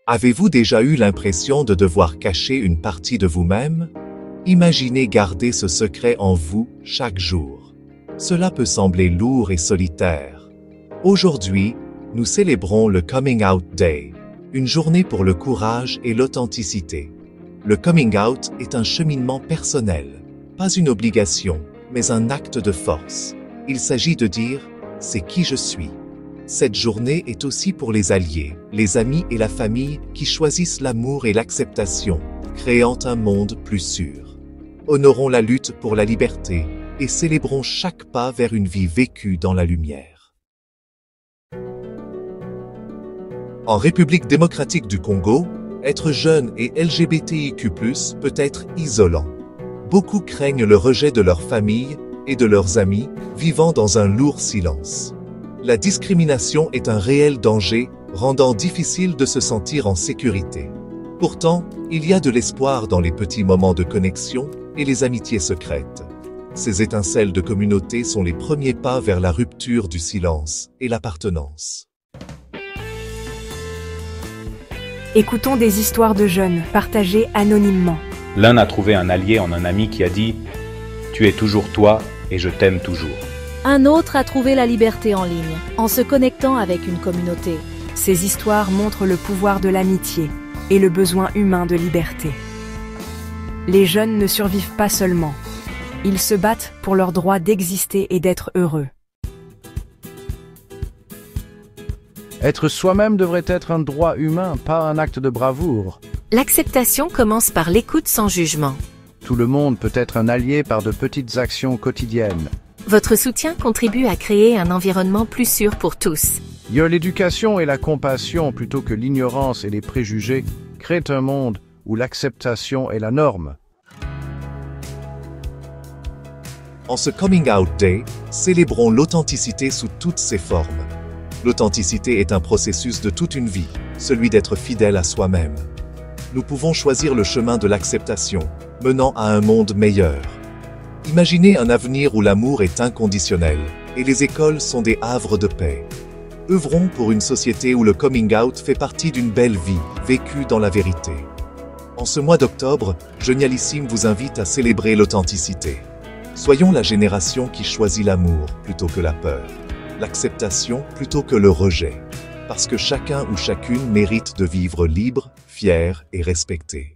Avez-vous déjà eu l'impression de devoir cacher une partie de vous-même? Imaginez garder ce secret en vous chaque jour. Cela peut sembler lourd et solitaire. Aujourd'hui, nous célébrons le Coming Out Day, une journée pour le courage et l'authenticité. Le coming out est un cheminement personnel, pas une obligation, mais un acte de force. Il s'agit de dire « c'est qui je suis ». Cette journée est aussi pour les alliés, les amis et la famille qui choisissent l'amour et l'acceptation, créant un monde plus sûr. Honorons la lutte pour la liberté et célébrons chaque pas vers une vie vécue dans la lumière. En République démocratique du Congo, être jeune et LGBTIQ+, peut être isolant. Beaucoup craignent le rejet de leur famille et de leurs amis, vivant dans un lourd silence. La discrimination est un réel danger, rendant difficile de se sentir en sécurité. Pourtant, il y a de l'espoir dans les petits moments de connexion et les amitiés secrètes. Ces étincelles de communauté sont les premiers pas vers la rupture du silence et l'appartenance. Écoutons des histoires de jeunes, partagées anonymement. L'un a trouvé un allié en un ami qui a dit « Tu es toujours toi et je t'aime toujours ». Un autre a trouvé la liberté en ligne, en se connectant avec une communauté. Ces histoires montrent le pouvoir de l'amitié et le besoin humain de liberté. Les jeunes ne survivent pas seulement. Ils se battent pour leur droit d'exister et d'être heureux. Être soi-même devrait être un droit humain, pas un acte de bravoure. L'acceptation commence par l'écoute sans jugement. Tout le monde peut être un allié par de petites actions quotidiennes. Votre soutien contribue à créer un environnement plus sûr pour tous. L'éducation et la compassion plutôt que l'ignorance et les préjugés créent un monde où l'acceptation est la norme. En ce Coming Out Day, célébrons l'authenticité sous toutes ses formes. L'authenticité est un processus de toute une vie, celui d'être fidèle à soi-même. Nous pouvons choisir le chemin de l'acceptation, menant à un monde meilleur. Imaginez un avenir où l'amour est inconditionnel et les écoles sont des havres de paix. Œuvrons pour une société où le coming out fait partie d'une belle vie, vécue dans la vérité. En ce mois d'octobre, Genialissime vous invite à célébrer l'authenticité. Soyons la génération qui choisit l'amour plutôt que la peur, l'acceptation plutôt que le rejet, parce que chacun ou chacune mérite de vivre libre, fier et respecté.